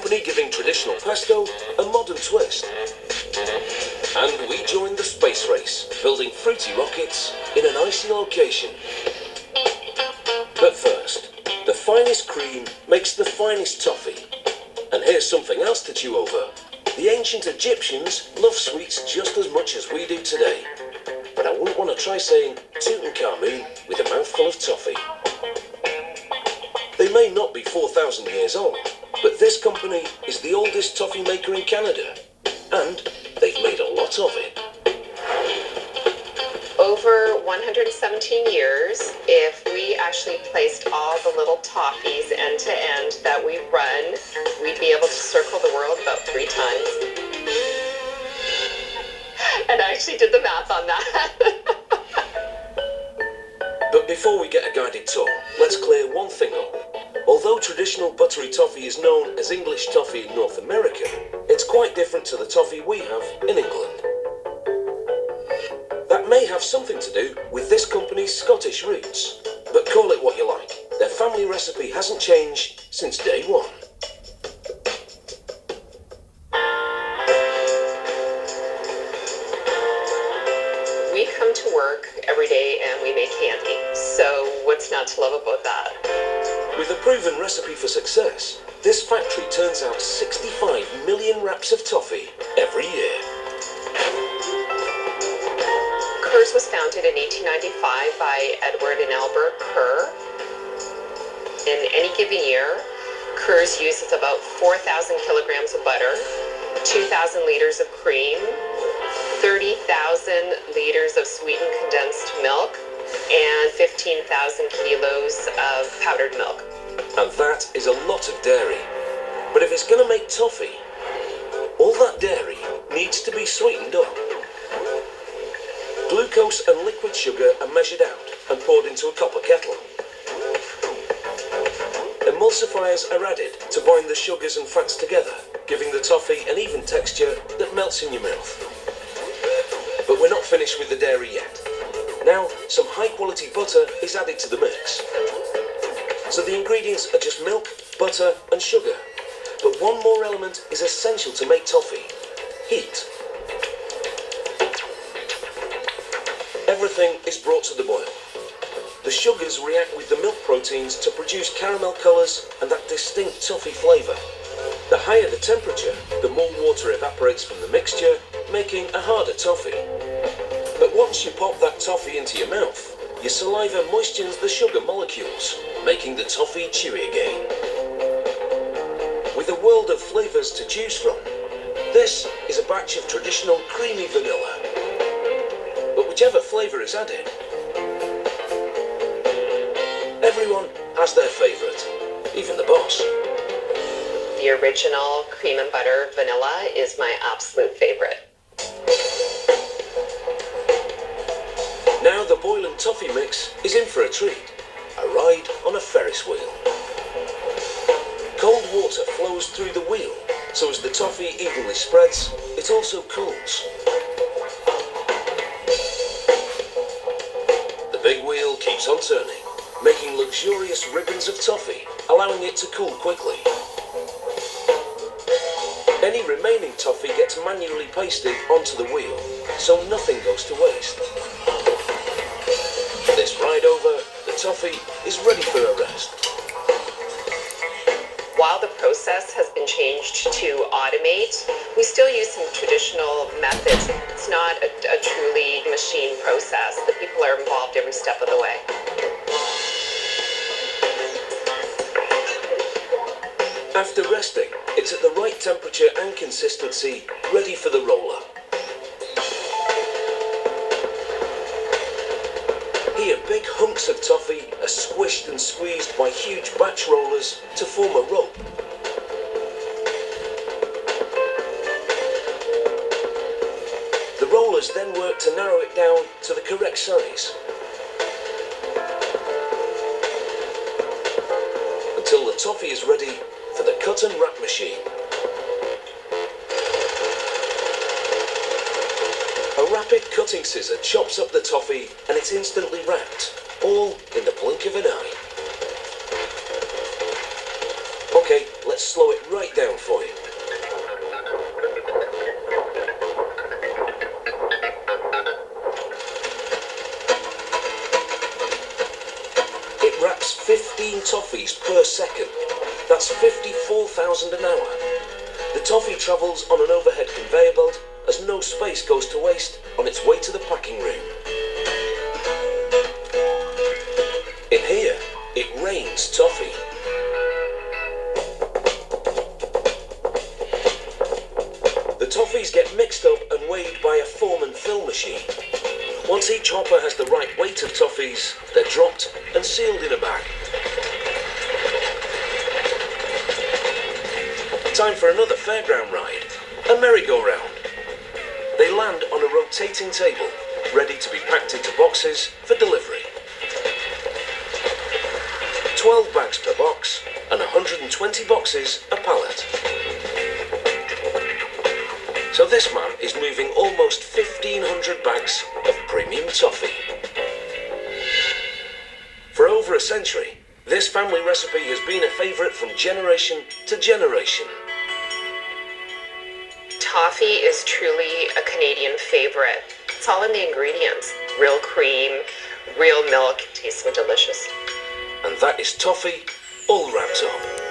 company giving traditional pesto a modern twist. And we joined the space race, building fruity rockets in an icy location. But first, the finest cream makes the finest toffee. And here's something else to chew over. The ancient Egyptians loved sweets just as much as we do today. But I wouldn't want to try saying Tutankhamun with a mouthful of toffee. They may not be 4,000 years old, but this company is the oldest toffee maker in Canada. And they've made a lot of it. Over 117 years, if we actually placed all the little toffees end to end that we run, we'd be able to circle the world about 3 times. And I actually did the math on that. But before we get a guided tour, let's clear one thing up. Although traditional buttery toffee is known as English toffee in North America, it's quite different to the toffee we have in England. That may have something to do with this company's Scottish roots, but call it what you like. Their family recipe hasn't changed since day one. We come to work every day and we make candy, so what's not to love about that? With a proven recipe for success, this factory turns out 65 million wraps of toffee every year. Kerr's was founded in 1895 by Edward and Albert Kerr. In any given year, Kerr's uses about 4,000 kilograms of butter, 2,000 liters of cream, 30,000 liters of sweetened condensed milk, and 15,000 kilos of powdered milk. And that is a lot of dairy. But if it's going to make toffee, all that dairy needs to be sweetened up. Glucose and liquid sugar are measured out and poured into a copper kettle. Emulsifiers are added to bind the sugars and fats together, giving the toffee an even texture that melts in your mouth. But we're not finished with the dairy yet. Now, some high-quality butter is added to the mix. So the ingredients are just milk, butter and sugar. But one more element is essential to make toffee: heat. Everything is brought to the boil. The sugars react with the milk proteins to produce caramel colours and that distinct toffee flavour. The higher the temperature, the more water evaporates from the mixture, making a harder toffee. But once you pop that toffee into your mouth, your saliva moistens the sugar molecules, making the toffee chewy again. With a world of flavours to choose from, this is a batch of traditional creamy vanilla. But whichever flavour is added, everyone has their favourite, even the boss. The original cream and butter vanilla is my absolute favourite. Now the boiling toffee mix is in for a treat, a ride on a Ferris wheel. Cold water flows through the wheel, so as the toffee evenly spreads, it also cools. The big wheel keeps on turning, making luxurious ribbons of toffee, allowing it to cool quickly. Any remaining toffee gets manually pasted onto the wheel, so nothing goes to waste. This ride over, the toffee is ready for a rest. While the process has been changed to automate, we still use some traditional methods. It's not a truly machine process. The people are involved every step of the way. After resting, it's at the right temperature and consistency, ready for the roller. Here, big hunks of toffee are squished and squeezed by huge batch rollers to form a rope. The rollers then work to narrow it down to the correct size, until the toffee is ready for the cut and wrap machine. A rapid cutting scissor chops up the toffee and it's instantly wrapped, all in the blink of an eye. Okay, let's slow it right down for you. 4,000 an hour. The toffee travels on an overhead conveyor belt as no space goes to waste on its way to the packing room. In here, it rains toffee. The toffees get mixed up and weighed by a form and fill machine. Once each hopper has the right weight of toffees, they're dropped and sealed in a bag. Time for another fairground ride, a merry-go-round. They land on a rotating table, ready to be packed into boxes for delivery. 12 bags per box and 120 boxes a pallet. So this man is moving almost 1,500 bags of premium toffee. For over a century, this family recipe has been a favourite from generation to generation. Toffee is truly a Canadian favorite. It's all in the ingredients. Real cream, real milk, tastes so delicious. And that is toffee all wrapped up.